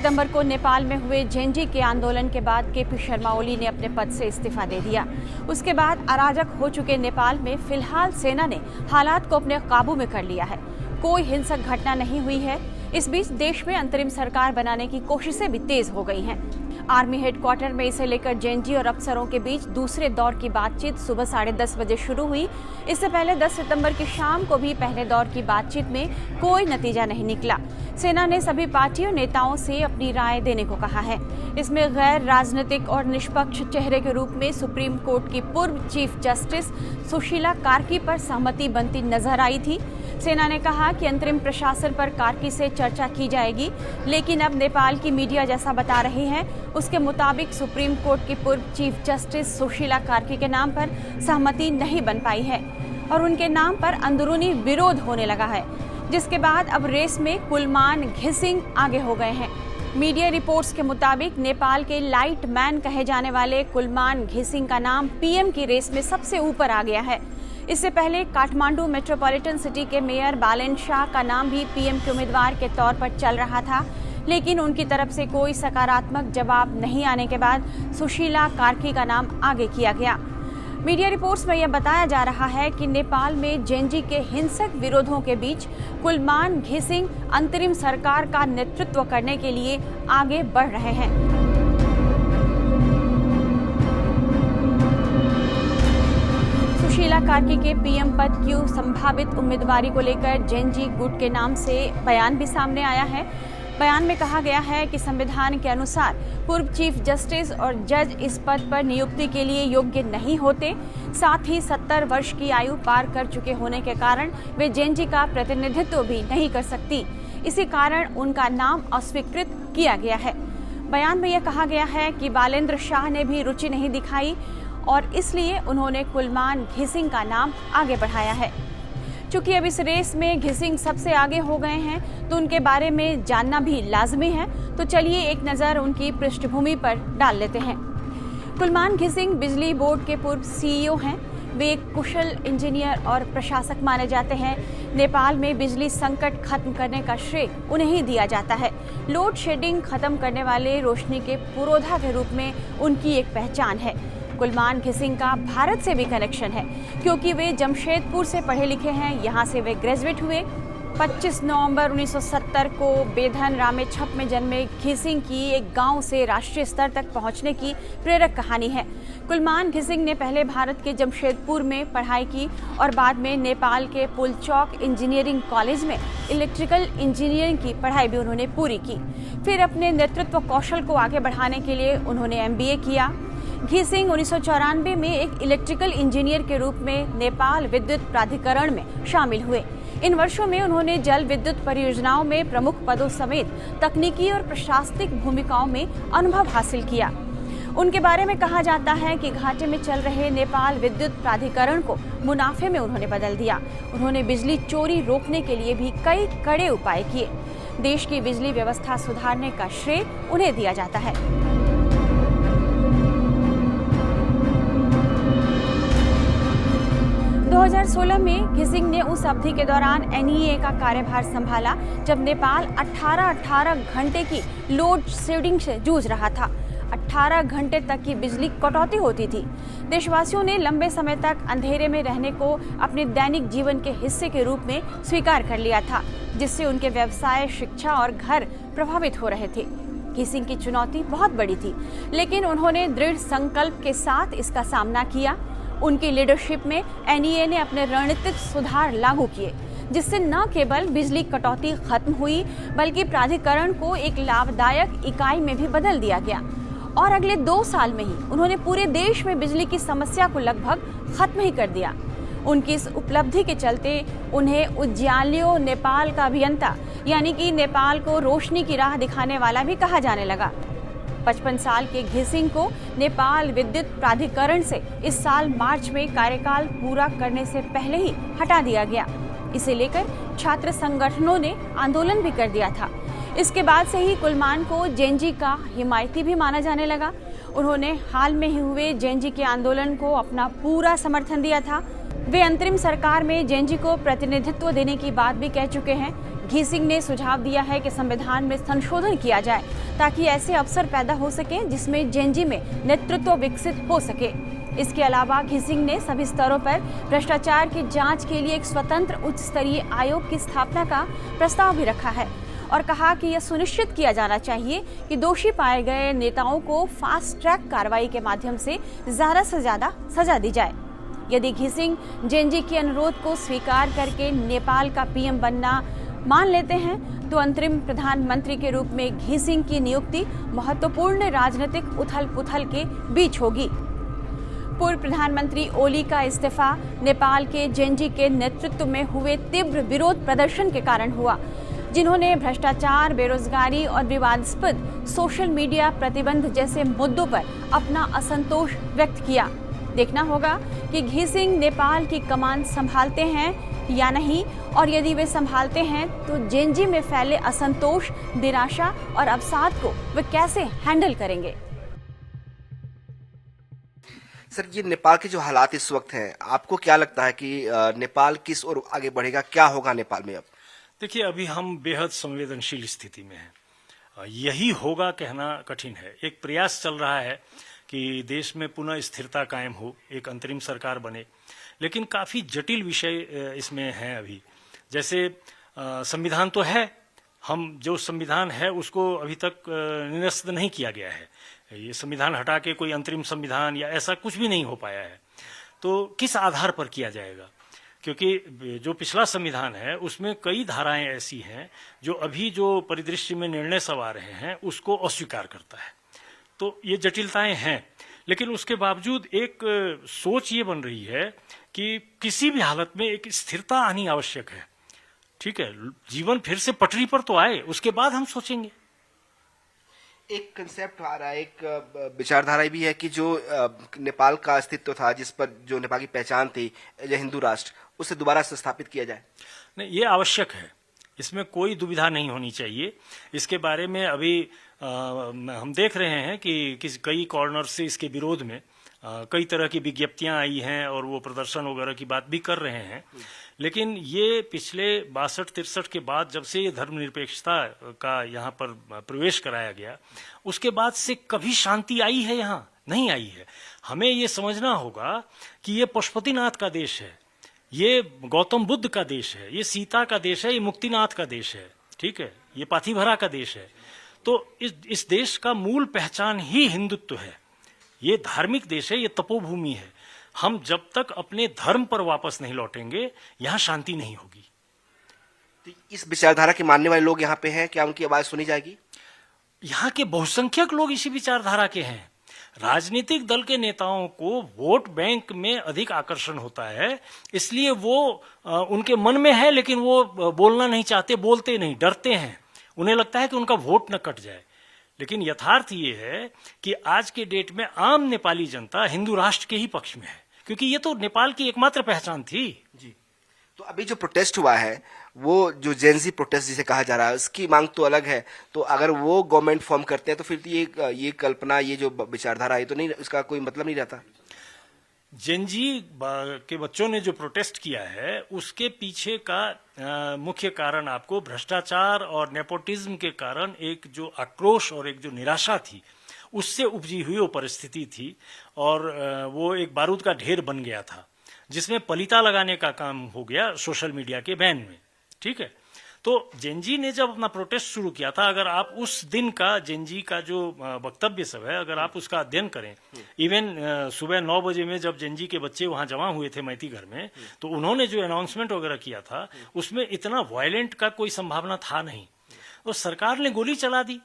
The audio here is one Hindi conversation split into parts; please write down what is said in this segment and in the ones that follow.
सितंबर को नेपाल में हुए जेएनजी के आंदोलन के बाद केपी शर्मा ओली ने अपने पद से इस्तीफा दे दिया। उसके बाद अराजक हो चुके नेपाल में फिलहाल सेना ने हालात को अपने काबू में कर लिया है। कोई हिंसक घटना नहीं हुई है। इस बीच देश में अंतरिम सरकार बनाने की कोशिशें भी तेज हो गई हैं। आर्मी हेडक्वार्टर में इसे लेकर जेएनजी और अफसरों के बीच दूसरे दौर की बातचीत सुबह 10:30 बजे शुरू हुई। इससे पहले 10 सितंबर की शाम को भी पहले दौर की बातचीत में कोई नतीजा नहीं निकला। सेना ने सभी पार्टियों नेताओं से अपनी राय देने को कहा है। इसमें गैर राजनीतिक और निष्पक्ष चेहरे के रूप में सुप्रीम कोर्ट की पूर्व चीफ जस्टिस सुशीला कार्की पर सहमति बनती नजर आई थी। सेना ने कहा कि अंतरिम प्रशासन पर कार्की से चर्चा की जाएगी, लेकिन अब नेपाल की मीडिया जैसा बता रही है उसके मुताबिक सुप्रीम कोर्ट की पूर्व चीफ जस्टिस सुशीला कार्की के नाम पर सहमति नहीं बन पाई है और उनके नाम पर अंदरूनी विरोध होने लगा है, जिसके बाद अब रेस में कुलमान घिसिंग आगे हो गए हैं। मीडिया रिपोर्ट्स के मुताबिक नेपाल के लाइट मैन कहे जाने वाले कुलमान घिसिंग का नाम पीएम की रेस में सबसे ऊपर आ गया है। इससे पहले काठमांडू मेट्रोपॉलिटन सिटी के मेयर बालेन शाह का नाम भी पीएम के उम्मीदवार के तौर पर चल रहा था, लेकिन उनकी तरफ से कोई सकारात्मक जवाब नहीं आने के बाद सुशीला कार्की का नाम आगे किया गया। मीडिया रिपोर्ट्स में यह बताया जा रहा है कि नेपाल में जेएनजी के हिंसक विरोधों के बीच कुलमान घिसिंग अंतरिम सरकार का नेतृत्व करने के लिए आगे बढ़ रहे हैं। सुशीला कार्की के पीएम पद की संभावित उम्मीदवारी को लेकर जेएनजी गुट के नाम से बयान भी सामने आया है। बयान में कहा गया है कि संविधान के अनुसार पूर्व चीफ जस्टिस और जज इस पद पर नियुक्ति के लिए योग्य नहीं होते। साथ ही 70 वर्ष की आयु पार कर चुके होने के कारण वे जेएनजी का प्रतिनिधित्व भी नहीं कर सकती। इसी कारण उनका नाम अस्वीकृत किया गया है। बयान में यह कहा गया है कि बालेंद्र शाह ने भी रुचि नहीं दिखाई और इसलिए उन्होंने कुलमान घिसिंग का नाम आगे बढ़ाया है। चूंकि अब इस रेस में घिसिंग सबसे आगे हो गए हैं तो उनके बारे में जानना भी लाजमी है, तो चलिए एक नज़र उनकी पृष्ठभूमि पर डाल लेते हैं। कुलमान घिसिंग बिजली बोर्ड के पूर्व सीईओ हैं। वे एक कुशल इंजीनियर और प्रशासक माने जाते हैं। नेपाल में बिजली संकट खत्म करने का श्रेय उन्हें ही दिया जाता है। लोड शेडिंग खत्म करने वाले रोशनी के पुरोधा के रूप में उनकी एक पहचान है। कुलमान घिसिंग का भारत से भी कनेक्शन है, क्योंकि वे जमशेदपुर से पढ़े लिखे हैं। यहाँ से वे ग्रेजुएट हुए। 25 नवंबर 1970 को बेधन रामेछप में जन्मे घिसिंग की एक गांव से राष्ट्रीय स्तर तक पहुंचने की प्रेरक कहानी है। कुलमान घिसिंग ने पहले भारत के जमशेदपुर में पढ़ाई की और बाद में नेपाल के पुलचौक इंजीनियरिंग कॉलेज में इलेक्ट्रिकल इंजीनियरिंग की पढ़ाई भी उन्होंने पूरी की। फिर अपने नेतृत्व कौशल को आगे बढ़ाने के लिए उन्होंने MBA किया। घिसिंग 1994 में एक इलेक्ट्रिकल इंजीनियर के रूप में नेपाल विद्युत प्राधिकरण में शामिल हुए। इन वर्षों में उन्होंने जल विद्युत परियोजनाओं में प्रमुख पदों समेत तकनीकी और प्रशासनिक भूमिकाओं में अनुभव हासिल किया। उनके बारे में कहा जाता है कि घाटे में चल रहे नेपाल विद्युत प्राधिकरण को मुनाफे में उन्होंने बदल दिया। उन्होंने बिजली चोरी रोकने के लिए भी कई कड़े उपाय किए। देश की बिजली व्यवस्था सुधारने का श्रेय उन्हें दिया जाता है। 2016 में घिसिंग ने उस अवधि के दौरान NEA का कार्यभार संभाला, जब नेपाल 18 घंटे की लोड शेडिंग से जूझ रहा था। 18 घंटे तक की बिजली कटौती होती थी। देशवासियों ने लंबे समय तक अंधेरे में रहने को अपने दैनिक जीवन के हिस्से के रूप में स्वीकार कर लिया था, जिससे उनके व्यवसाय, शिक्षा और घर प्रभावित हो रहे थे। घिसिंग की चुनौती बहुत बड़ी थी, लेकिन उन्होंने दृढ़ संकल्प के साथ इसका सामना किया। उनकी लीडरशिप में NEA ने अपने रणनीतिक सुधार लागू किए, जिससे न केवल बिजली कटौती खत्म हुई, बल्कि प्राधिकरण को एक लाभदायक इकाई में भी बदल दिया गया। और अगले 2 साल में ही उन्होंने पूरे देश में बिजली की समस्या को लगभग खत्म ही कर दिया। उनकी इस उपलब्धि के चलते उन्हें उज्ज्यालो नेपाल का अभियंता, यानी कि नेपाल को रोशनी की राह दिखाने वाला भी कहा जाने लगा। 55 साल के घिसिंग को नेपाल विद्युत प्राधिकरण से इस साल मार्च में कार्यकाल पूरा करने से पहले ही हटा दिया गया। इसे लेकर छात्र संगठनों ने आंदोलन भी कर दिया था। इसके बाद से ही कुलमान को जेएनजी का हिमायती भी माना जाने लगा। उन्होंने हाल में ही हुए जेएनजी के आंदोलन को अपना पूरा समर्थन दिया था। वे अंतरिम सरकार में जेएनजी को प्रतिनिधित्व देने की बात भी कह चुके हैं। घी सिंह ने सुझाव दिया है कि संविधान में संशोधन किया जाए ताकि ऐसे अवसर पैदा हो सके जिसमें जेनजी में नेतृत्व विकसित हो सके। इसके अलावा घी सिंह ने सभी स्तरों पर भ्रष्टाचार की जांच के लिए एक स्वतंत्र उच्च स्तरीय आयोग की स्थापना का प्रस्ताव भी रखा है और कहा कि यह सुनिश्चित किया जाना चाहिए कि दोषी पाए गए नेताओं को फास्ट ट्रैक कार्रवाई के माध्यम से ज्यादा से ज्यादा सजा दी जाए। यदि घी सिंह जेनजी के अनुरोध को स्वीकार करके नेपाल का पीएम बनना मान लेते हैं तो अंतरिम प्रधानमंत्री के रूप में घी सिंह की नियुक्ति महत्वपूर्ण राजनीतिक उथल पुथल के बीच होगी। पूर्व प्रधानमंत्री ओली का इस्तीफा नेपाल के जेनजी के नेतृत्व में हुए तीव्र विरोध प्रदर्शन के कारण हुआ, जिन्होंने भ्रष्टाचार, बेरोजगारी और विवादास्पद सोशल मीडिया प्रतिबंध जैसे मुद्दों पर अपना असंतोष व्यक्त किया। देखना होगा कि घी सिंह नेपाल की कमान संभालते हैं या नहीं, और यदि वे संभालते हैं तो जेनजी में फैले असंतोष, निराशा और अवसाद को वे कैसे हैंडल करेंगे। सर, ये नेपाल के जो हालात इस वक्त हैं, आपको क्या लगता है कि नेपाल किस ओर आगे बढ़ेगा, क्या होगा नेपाल में अब? देखिए, अभी हम बेहद संवेदनशील स्थिति में हैं। यही होगा कहना कठिन है। एक प्रयास चल रहा है कि देश में पुनः स्थिरता कायम हो, एक अंतरिम सरकार बने, लेकिन काफी जटिल विषय इसमें हैं अभी। जैसे संविधान तो है, हम जो संविधान है उसको अभी तक निरस्त नहीं किया गया है। ये संविधान हटा के कोई अंतरिम संविधान या ऐसा कुछ भी नहीं हो पाया है। तो किस आधार पर किया जाएगा? क्योंकि जो पिछला संविधान है उसमें कई धाराएं ऐसी हैं जो अभी जो परिदृश्य में निर्णय सब आ रहे हैं उसको अस्वीकार करता है। तो ये जटिलताएं हैं, लेकिन उसके बावजूद एक सोच ये बन रही है कि किसी भी हालत में एक स्थिरता आनी आवश्यक है। ठीक है, जीवन फिर से पटरी पर तो आए, उसके बाद हम सोचेंगे। एक कंसेप्ट आ रहा है, एक विचारधारा भी है कि जो नेपाल का अस्तित्व था, जिस पर जो नेपाल की पहचान थी, जो हिंदू राष्ट्र, उसे दोबारा स्थापित किया जाए। नहीं, ये आवश्यक है, इसमें कोई दुविधा नहीं होनी चाहिए। इसके बारे में अभी हम देख रहे हैं कि कई कॉर्नर से इसके विरोध में कई तरह की विज्ञप्तियां आई हैं और वो प्रदर्शन वगैरह की बात भी कर रहे हैं। लेकिन ये पिछले 62-63 के बाद जब से ये धर्मनिरपेक्षता का यहाँ पर प्रवेश कराया गया, उसके बाद से कभी शांति आई है? यहाँ नहीं आई है। हमें ये समझना होगा कि ये पशुपतिनाथ का देश है, ये गौतम बुद्ध का देश है, ये सीता का देश है, ये मुक्तिनाथ का देश है, ठीक है, ये पाथीभरा का देश है। तो इस देश का मूल पहचान ही हिंदुत्व है। ये धार्मिक देश है, ये तपोभूमि है। हम जब तक अपने धर्म पर वापस नहीं लौटेंगे, यहाँ शांति नहीं होगी। तो इस विचारधारा के मानने वाले लोग यहाँ पे हैं, क्या उनकी आवाज सुनी जाएगी? यहाँ के बहुसंख्यक लोग इसी विचारधारा के हैं। राजनीतिक दल के नेताओं को वोट बैंक में अधिक आकर्षण होता है, इसलिए वो उनके मन में है, लेकिन वो बोलना नहीं चाहते, बोलते नहीं, डरते हैं। उन्हें लगता है कि उनका वोट न कट जाए। लेकिन यथार्थ ये है कि आज के डेट में आम नेपाली जनता हिंदू राष्ट्र के ही पक्ष में है, क्योंकि ये तो नेपाल की एकमात्र पहचान थी। जी। तो अभी जो प्रोटेस्ट हुआ है, वो जो जेनजी प्रोटेस्ट जिसे कहा जा रहा है, उसकी मांग तो अलग है। तो अगर वो गवर्नमेंट फॉर्म करते हैं तो फिर ये कल्पना, ये जो विचारधारा है, तो नहीं, उसका कोई मतलब नहीं रहता। जेनजी के बच्चों ने जो प्रोटेस्ट किया है, उसके पीछे का मुख्य कारण आपको भ्रष्टाचार और नेपोटिज्म के कारण एक जो आक्रोश और एक जो निराशा थी, उससे उपजी हुई वो परिस्थिति थी। और वो एक बारूद का ढेर बन गया था, जिसमें पलीता लगाने का काम हो गया सोशल मीडिया के बैन में। ठीक है, तो जेनजी ने जब अपना प्रोटेस्ट शुरू किया था, अगर आप उस दिन का जेनजी का जो वक्तव्य सब है, अगर आप उसका अध्ययन करें, इवन सुबह 9 बजे में जब जेनजी के बच्चे वहां जमा हुए थे मैती घर में, तो उन्होंने जो अनाउंसमेंट वगैरह किया था, उसमें इतना वायलेंट का कोई संभावना था नहीं। तो सरकार ने गोली चला दी,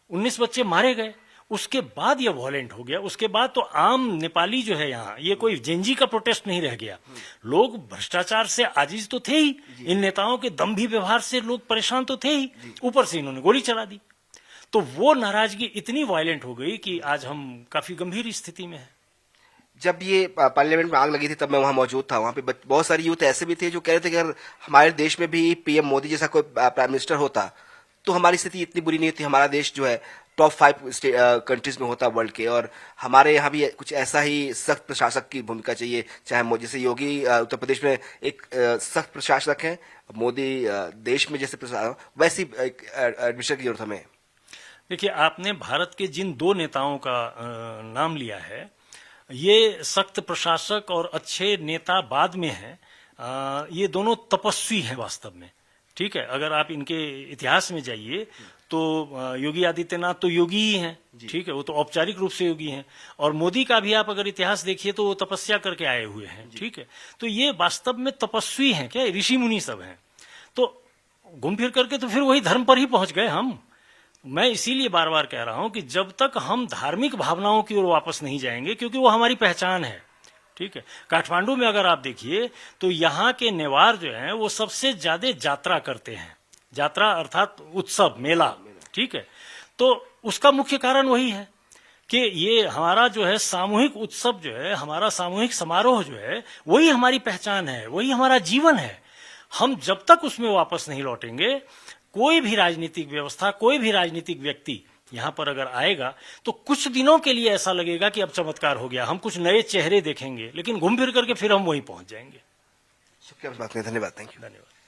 19 बच्चे मारे गए, उसके बाद ये वायलेंट हो गया। उसके बाद तो आम नेपाली जो है यहाँ, ये कोई जेनजी का प्रोटेस्ट नहीं रह गया। लोग भ्रष्टाचार से आजिज तो थे ही, इन नेताओं के दम्भी व्यवहार से लोग परेशान तो थे ही, ऊपर से इन्होंने गोली चला दी। तो वो नाराजगी इतनी वायलेंट हो गई कि आज हम काफी गंभीर स्थिति में हैं। जब ये पार्लियामेंट में आग लगी थी, तब मैं वहां मौजूद था। वहां पे बहुत सारे यूथ ऐसे भी थे जो कह रहे थे कि अगर हमारे देश में भी पीएम मोदी जैसा कोई प्राइम मिनिस्टर होता तो हमारी स्थिति इतनी बुरी नहीं थी, हमारा देश जो है टॉप 5 कंट्रीज में होता वर्ल्ड के, और हमारे यहाँ भी कुछ ऐसा ही सख्त प्रशासक की भूमिका चाहिए, चाहे जैसे योगी उत्तर प्रदेश में एक सख्त प्रशासक है, मोदी देश में जैसे प्रशासक, वैसी एक एडमिनिस्ट्रेटर की जरूरत हमें। देखिए, आपने भारत के जिन दो नेताओं का नाम लिया है, ये सख्त प्रशासक और अच्छे नेता बाद में हैं। ये दोनों तपस्वी हैं वास्तव में, ठीक है। अगर आप इनके इतिहास में जाइए तो योगी आदित्यनाथ तो योगी ही हैं, ठीक है, वो तो औपचारिक रूप से योगी हैं। और मोदी का भी आप अगर इतिहास देखिए तो वो तपस्या करके आए हुए हैं, ठीक है। तो ये वास्तव में तपस्वी हैं, क्या ऋषि मुनि सब हैं। तो घूम फिर करके तो फिर वही धर्म पर ही पहुंच गए हम। मैं इसीलिए बार बार कह रहा हूं कि जब तक हम धार्मिक भावनाओं की ओर वापस नहीं जाएंगे, क्योंकि वो हमारी पहचान है, ठीक है। काठमांडू में अगर आप देखिए तो यहाँ के नेवार जो हैं वो सबसे ज्यादा यात्रा करते हैं, यात्रा अर्थात उत्सव, मेला, ठीक है। तो उसका मुख्य कारण वही है कि ये हमारा जो है सामूहिक उत्सव जो है, हमारा सामूहिक समारोह जो है, वही हमारी पहचान है, वही हमारा जीवन है। हम जब तक उसमें वापस नहीं लौटेंगे, कोई भी राजनीतिक व्यवस्था, कोई भी राजनीतिक व्यक्ति यहां पर अगर आएगा तो कुछ दिनों के लिए ऐसा लगेगा कि अब चमत्कार हो गया, हम कुछ नए चेहरे देखेंगे, लेकिन घूम फिर करके फिर हम वहीं पहुंच जाएंगे। शुक्रिया, बात में धन्यवाद, थैंक यू। धन्यवाद।